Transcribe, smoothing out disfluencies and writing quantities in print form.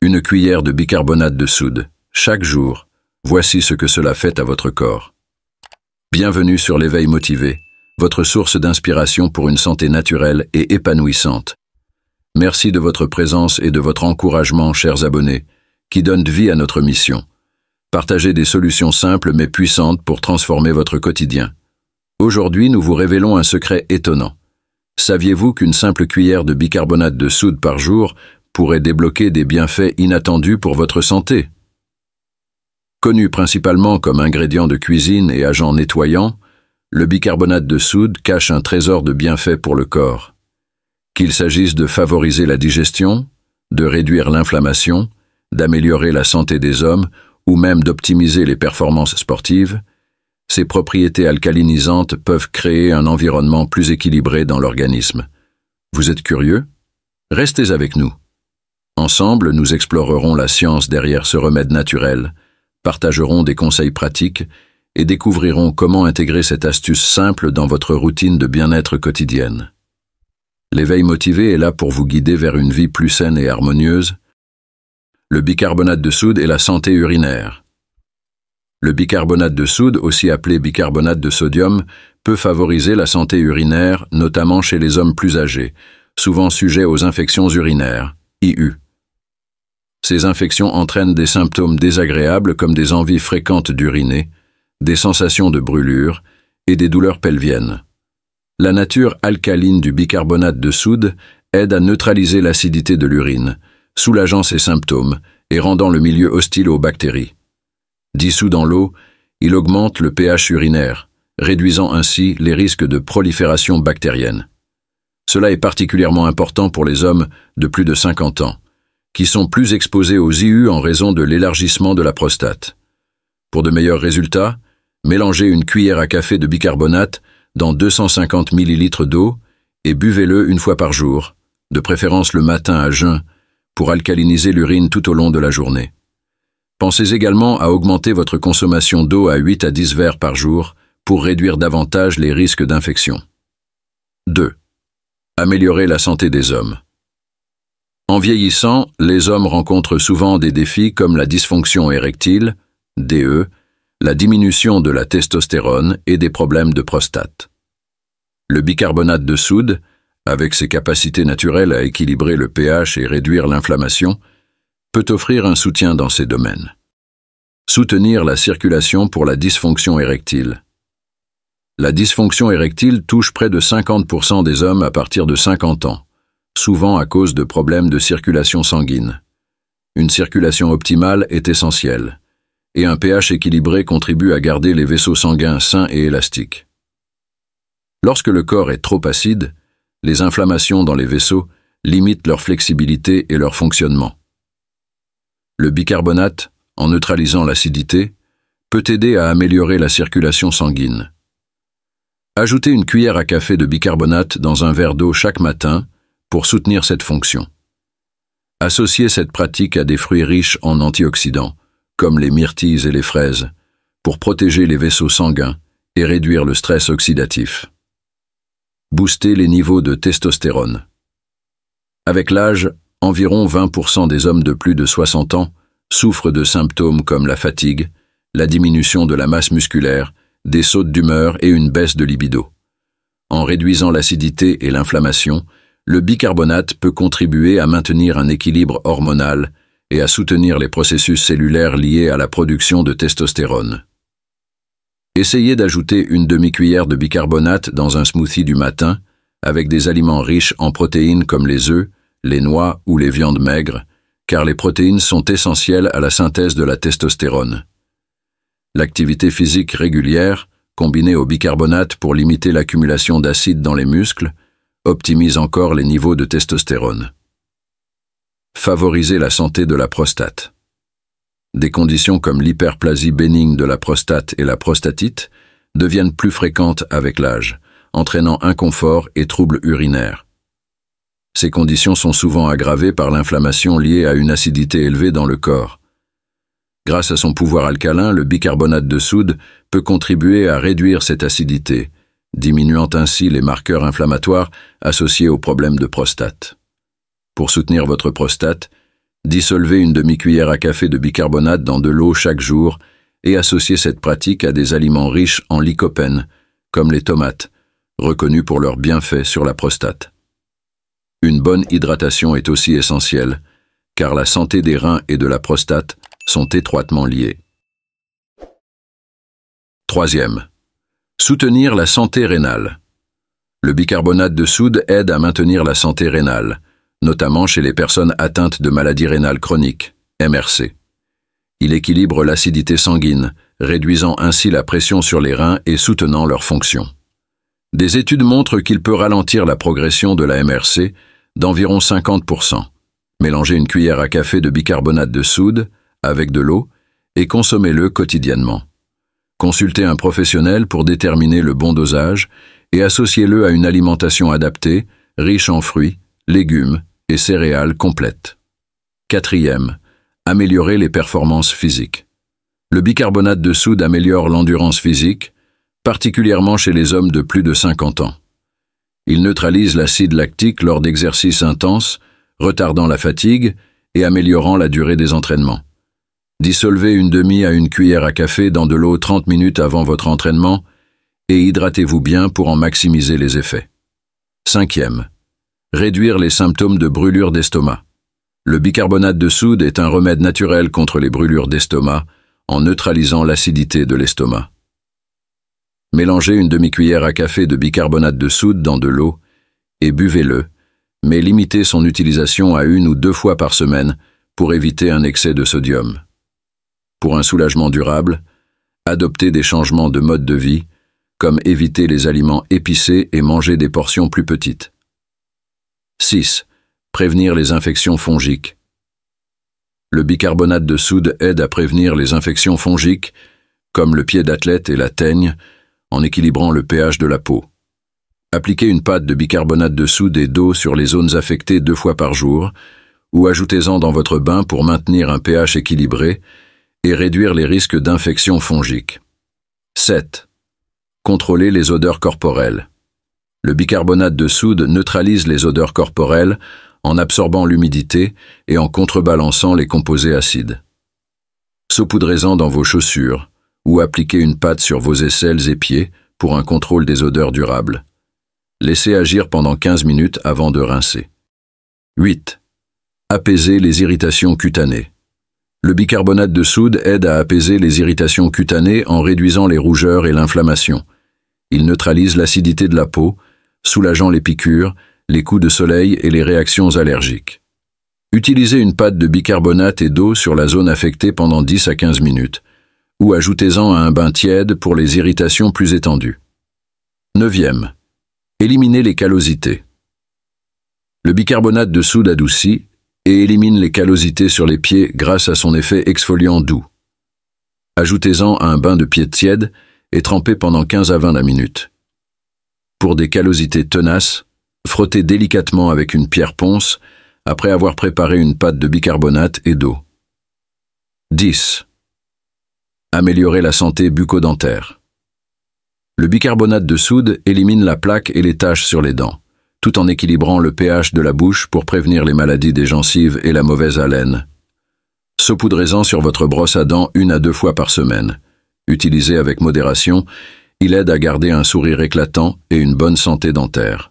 Une cuillère de bicarbonate de soude, chaque jour. Voici ce que cela fait à votre corps. Bienvenue sur l'éveil motivé, votre source d'inspiration pour une santé naturelle et épanouissante. Merci de votre présence et de votre encouragement, chers abonnés, qui donnent vie à notre mission. Partagez des solutions simples mais puissantes pour transformer votre quotidien. Aujourd'hui, nous vous révélons un secret étonnant. Saviez-vous qu'une simple cuillère de bicarbonate de soude par jour pourrait débloquer des bienfaits inattendus pour votre santé? Connu principalement comme ingrédient de cuisine et agent nettoyant, le bicarbonate de soude cache un trésor de bienfaits pour le corps. Qu'il s'agisse de favoriser la digestion, de réduire l'inflammation, d'améliorer la santé des hommes ou même d'optimiser les performances sportives, ces propriétés alcalinisantes peuvent créer un environnement plus équilibré dans l'organisme. Vous êtes curieux? Restez avec nous. Ensemble, nous explorerons la science derrière ce remède naturel, partagerons des conseils pratiques et découvrirons comment intégrer cette astuce simple dans votre routine de bien-être quotidienne. L'éveil motivé est là pour vous guider vers une vie plus saine et harmonieuse. Le bicarbonate de soude et la santé urinaire. Le bicarbonate de soude, aussi appelé bicarbonate de sodium, peut favoriser la santé urinaire, notamment chez les hommes plus âgés, souvent sujets aux infections urinaires, IU. Ces infections entraînent des symptômes désagréables comme des envies fréquentes d'uriner, des sensations de brûlure et des douleurs pelviennes. La nature alcaline du bicarbonate de soude aide à neutraliser l'acidité de l'urine, soulageant ces symptômes et rendant le milieu hostile aux bactéries. Dissous dans l'eau, il augmente le pH urinaire, réduisant ainsi les risques de prolifération bactérienne. Cela est particulièrement important pour les hommes de plus de 50 ans, qui sont plus exposés aux IU en raison de l'élargissement de la prostate. Pour de meilleurs résultats, mélangez une cuillère à café de bicarbonate dans 250 ml d'eau et buvez-le une fois par jour, de préférence le matin à jeun, pour alcaliniser l'urine tout au long de la journée. Pensez également à augmenter votre consommation d'eau à 8 à 10 verres par jour pour réduire davantage les risques d'infection. 2. Améliorer la santé des hommes. En vieillissant, les hommes rencontrent souvent des défis comme la dysfonction érectile, DE, la diminution de la testostérone et des problèmes de prostate. Le bicarbonate de soude, avec ses capacités naturelles à équilibrer le pH et réduire l'inflammation, peut offrir un soutien dans ces domaines. Soutenir la circulation pour la dysfonction érectile. La dysfonction érectile touche près de 50% des hommes à partir de 50 ans, souvent à cause de problèmes de circulation sanguine. Une circulation optimale est essentielle, et un pH équilibré contribue à garder les vaisseaux sanguins sains et élastiques. Lorsque le corps est trop acide, les inflammations dans les vaisseaux limitent leur flexibilité et leur fonctionnement. Le bicarbonate, en neutralisant l'acidité, peut aider à améliorer la circulation sanguine. Ajoutez une cuillère à café de bicarbonate dans un verre d'eau chaque matin pour soutenir cette fonction. Associez cette pratique à des fruits riches en antioxydants, comme les myrtilles et les fraises, pour protéger les vaisseaux sanguins et réduire le stress oxydatif. Booster les niveaux de testostérone. Avec l'âge, environ 20% des hommes de plus de 60 ans souffrent de symptômes comme la fatigue, la diminution de la masse musculaire, des sautes d'humeur et une baisse de libido. En réduisant l'acidité et l'inflammation, le bicarbonate peut contribuer à maintenir un équilibre hormonal et à soutenir les processus cellulaires liés à la production de testostérone. Essayez d'ajouter une demi-cuillère de bicarbonate dans un smoothie du matin avec des aliments riches en protéines comme les œufs, les noix ou les viandes maigres, car les protéines sont essentielles à la synthèse de la testostérone. L'activité physique régulière, combinée au bicarbonate pour limiter l'accumulation d'acide dans les muscles, optimise encore les niveaux de testostérone. Favoriser la santé de la prostate. Des conditions comme l'hyperplasie bénigne de la prostate et la prostatite deviennent plus fréquentes avec l'âge, entraînant inconfort et troubles urinaires. Ces conditions sont souvent aggravées par l'inflammation liée à une acidité élevée dans le corps. Grâce à son pouvoir alcalin, le bicarbonate de soude peut contribuer à réduire cette acidité, diminuant ainsi les marqueurs inflammatoires associés aux problèmes de prostate. Pour soutenir votre prostate, Dissolvez une demi-cuillère à café de bicarbonate dans de l'eau chaque jour et associez cette pratique à des aliments riches en lycopène, comme les tomates, reconnus pour leurs bienfaits sur la prostate. Une bonne hydratation est aussi essentielle, car la santé des reins et de la prostate sont étroitement liées. Troisième, soutenir la santé rénale. Le bicarbonate de soude aide à maintenir la santé rénale, notamment chez les personnes atteintes de maladies rénales chroniques, MRC. Il équilibre l'acidité sanguine, réduisant ainsi la pression sur les reins et soutenant leur fonction. Des études montrent qu'il peut ralentir la progression de la MRC d'environ 50%. Mélangez une cuillère à café de bicarbonate de soude avec de l'eau et consommez-le quotidiennement. Consultez un professionnel pour déterminer le bon dosage et associez-le à une alimentation adaptée, riche en fruits, légumes et céréales complètes. Quatrième, améliorer les performances physiques. Le bicarbonate de soude améliore l'endurance physique, particulièrement chez les hommes de plus de 50 ans. Il neutralise l'acide lactique lors d'exercices intenses, retardant la fatigue et améliorant la durée des entraînements. Dissolvez une demi à une cuillère à café dans de l'eau 30 minutes avant votre entraînement et hydratez-vous bien pour en maximiser les effets. Cinquième, réduire les symptômes de brûlure d'estomac. Le bicarbonate de soude est un remède naturel contre les brûlures d'estomac en neutralisant l'acidité de l'estomac. Mélangez une demi-cuillère à café de bicarbonate de soude dans de l'eau et buvez-le, mais limitez son utilisation à 1 ou 2 fois par semaine pour éviter un excès de sodium. Pour un soulagement durable, adoptez des changements de mode de vie, comme éviter les aliments épicés et manger des portions plus petites. 6. Prévenir les infections fongiques. Le bicarbonate de soude aide à prévenir les infections fongiques, comme le pied d'athlète et la teigne, en équilibrant le pH de la peau. Appliquez une pâte de bicarbonate de soude et d'eau sur les zones affectées 2 fois par jour, ou ajoutez-en dans votre bain pour maintenir un pH équilibré et réduire les risques d'infections fongiques. 7. Contrôler les odeurs corporelles. Le bicarbonate de soude neutralise les odeurs corporelles en absorbant l'humidité et en contrebalançant les composés acides. Saupoudrez-en dans vos chaussures ou appliquez une pâte sur vos aisselles et pieds pour un contrôle des odeurs durables. Laissez agir pendant 15 minutes avant de rincer. 8. Apaiser les irritations cutanées. Le bicarbonate de soude aide à apaiser les irritations cutanées en réduisant les rougeurs et l'inflammation. Il neutralise l'acidité de la peau, soulageant les piqûres, les coups de soleil et les réactions allergiques. Utilisez une pâte de bicarbonate et d'eau sur la zone affectée pendant 10 à 15 minutes, ou ajoutez-en à un bain tiède pour les irritations plus étendues. 9. Éliminez les callosités. Le bicarbonate de soude adoucit et élimine les callosités sur les pieds grâce à son effet exfoliant doux. Ajoutez-en à un bain de pieds tiède et trempez pendant 15 à 20 minutes. Pour des callosités tenaces, frottez délicatement avec une pierre ponce après avoir préparé une pâte de bicarbonate et d'eau. 10. Améliorer la santé bucco-dentaire. Le bicarbonate de soude élimine la plaque et les taches sur les dents, tout en équilibrant le pH de la bouche pour prévenir les maladies des gencives et la mauvaise haleine. Saupoudrez-en sur votre brosse à dents 1 à 2 fois par semaine. Utilisé avec modération, il aide à garder un sourire éclatant et une bonne santé dentaire.